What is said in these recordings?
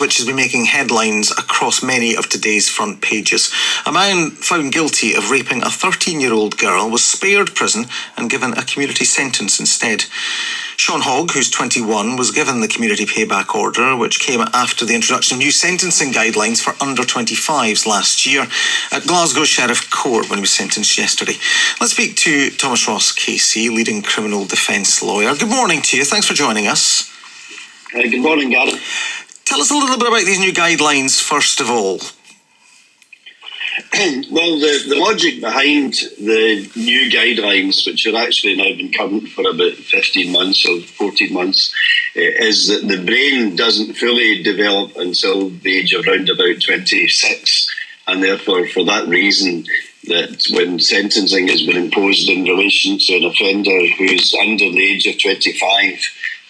which has been making headlines across many of today's front pages. A man found guilty of raping a 13-year-old girl was spared prison and given a community sentence instead. Sean Hogg, who's 21, was given the community payback order, which came after the introduction of new sentencing guidelines for under 25s last year at Glasgow Sheriff Court when he was sentenced yesterday. Let's speak to Thomas Ross Casey, leading criminal defence lawyer. Good morning to you. Thanks for joining us. Good morning, Gary. Tell us a little bit about these new guidelines, first of all. Well, the logic behind the new guidelines, which have actually now been current for about 15 months or 14 months, is that the brain doesn't fully develop until the age of around about 26. And therefore, for that reason, that when sentencing has been imposed in relation to an offender who's under the age of 25,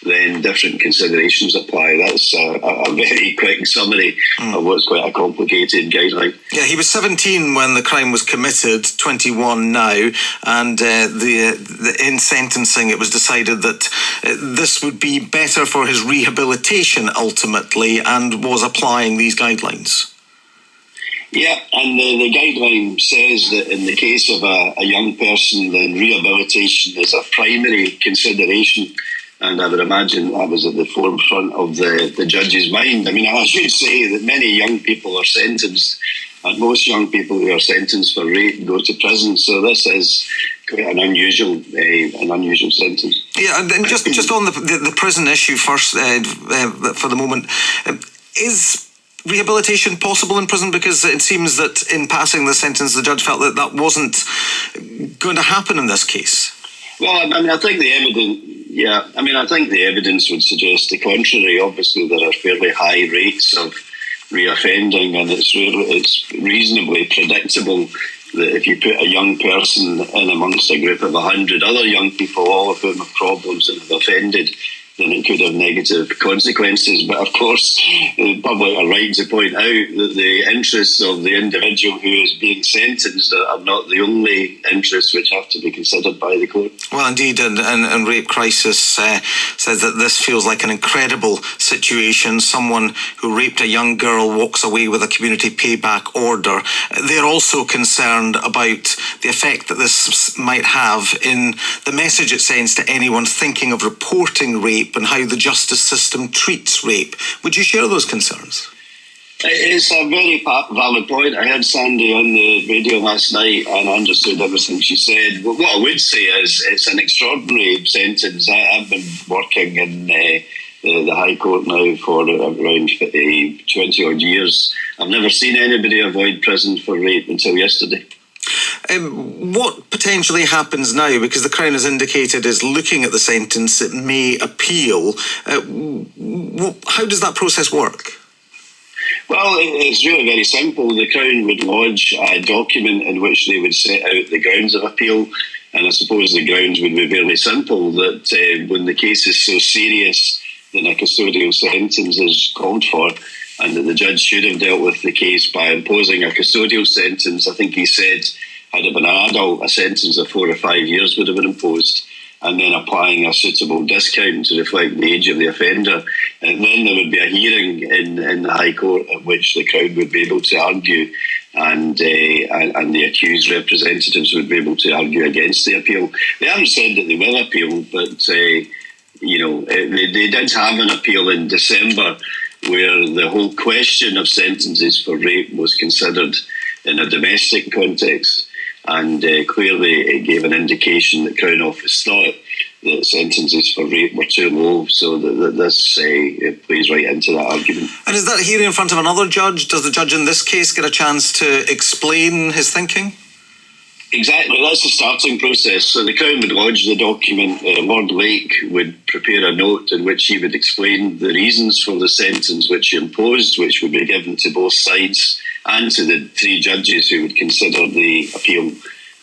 then different considerations apply. That's a very quick summary of what's quite a complicated guideline. Yeah, he was 17 when the crime was committed, 21 now, and in sentencing it was decided that this would be better for his rehabilitation ultimately, and was applying these guidelines. Yeah, and the guideline says that in the case of a young person, then rehabilitation is a primary consideration. And I would imagine that was at the forefront of the judge's mind. I mean, I should say that many young people are sentenced, and most young people who are sentenced for rape go to prison. So this is quite an unusual sentence. Yeah, and then just on the prison issue first, for the moment, is rehabilitation possible in prison? Because it seems that in passing the sentence, the judge felt that that wasn't going to happen in this case. Well, I mean, I think the evidence. Yeah, I mean, I think the evidence would suggest the contrary. Obviously, there are fairly high rates of reoffending, and it's reasonably predictable that if you put a young person in amongst a group of 100 other young people, all of whom have problems and have offended, then it could have negative consequences. But of course, the public are right to point out that the interests of the individual who is being sentenced are not the only interests which have to be considered by the court. Well, indeed, and Rape Crisis says that this feels like an incredible situation. Someone who raped a young girl walks away with a community payback order. They're also concerned about the effect that this might have in the message it sends to anyone thinking of reporting rape and how the justice system treats rape. Would you share those concerns? It's a very valid point. I heard Sandy on the radio last night and I understood everything she said. But what I would say is it's an extraordinary sentence. I've been working in the High Court now for around 20-odd years. I've never seen anybody avoid prison for rape until yesterday. What potentially happens now, because the Crown has indicated is looking at the sentence, it may appeal. How does that process work? Well, it's really very simple. The Crown would lodge a document in which they would set out the grounds of appeal, and I suppose the grounds would be fairly simple, that when the case is so serious, then a custodial sentence is called for, and that the judge should have dealt with the case by imposing a custodial sentence. I think he said, had it been an adult, a sentence of 4 or 5 years would have been imposed, and then applying a suitable discount to reflect the age of the offender. And then there would be a hearing in the High Court at which the Crown would be able to argue, and the accused representatives would be able to argue against the appeal. They haven't said that they will appeal, but they did have an appeal in December where the whole question of sentences for rape was considered in a domestic context. And clearly it gave an indication that Crown Office thought that sentences for rape were too low, so that this plays right into that argument. And is that hearing in front of another judge? Does the judge in this case get a chance to explain his thinking? Exactly, that's the starting process. So the Crown would lodge the document. Lord Lake would prepare a note in which he would explain the reasons for the sentence which he imposed, which would be given to both sides and to the 3 judges who would consider the appeal.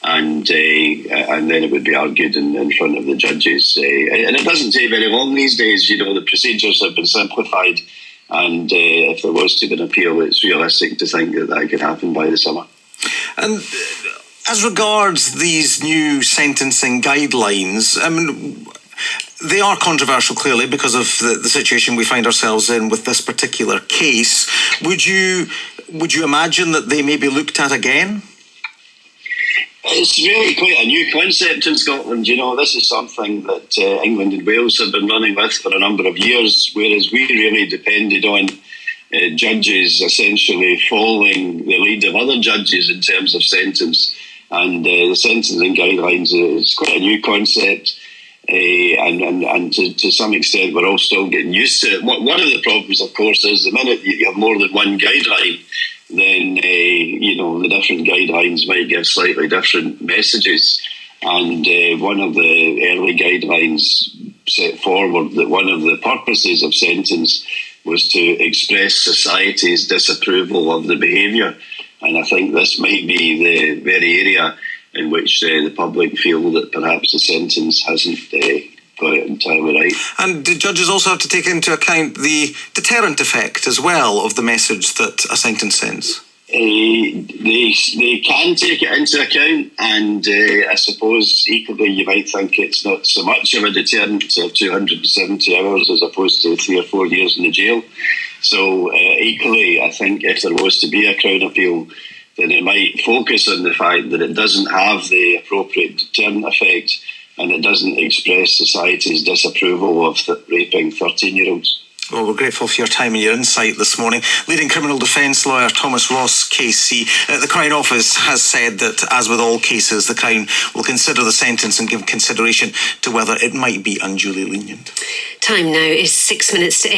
And then it would be argued in front of the judges. And it doesn't take very long these days. The procedures have been simplified. And if there was to be an appeal, it's realistic to think that could happen by the summer. And as regards these new sentencing guidelines, They are controversial, clearly, because of the situation we find ourselves in with this particular case. Would you imagine that they may be looked at again? It's really quite a new concept in Scotland. You know, this is something that England and Wales have been running with for a number of years, whereas we really depended on judges essentially following the lead of other judges in terms of sentence. And the sentencing guidelines is quite a new concept. And to some extent, we're all still getting used to it. One of the problems, of course, is the minute you have more than one guideline, then the different guidelines might give slightly different messages. And one of the early guidelines set forward that one of the purposes of sentence was to express society's disapproval of the behaviour. And I think this might be the very area in which the public feel that perhaps the sentence hasn't got it entirely right. And the judges also have to take into account the deterrent effect as well of the message that a sentence sends. They can take it into account, and I suppose equally you might think it's not so much of a deterrent of 270 hours as opposed to 3 or 4 years in the jail. So equally, I think if there was to be a Crown appeal, then it might focus on the fact that it doesn't have the appropriate deterrent effect and it doesn't express society's disapproval of raping 13-year-olds. Well, we're grateful for your time and your insight this morning. Leading criminal defence lawyer Thomas Ross, KC. The Crown Office has said that, as with all cases, the Crown will consider the sentence and give consideration to whether it might be unduly lenient. Time now is 6 minutes to 8.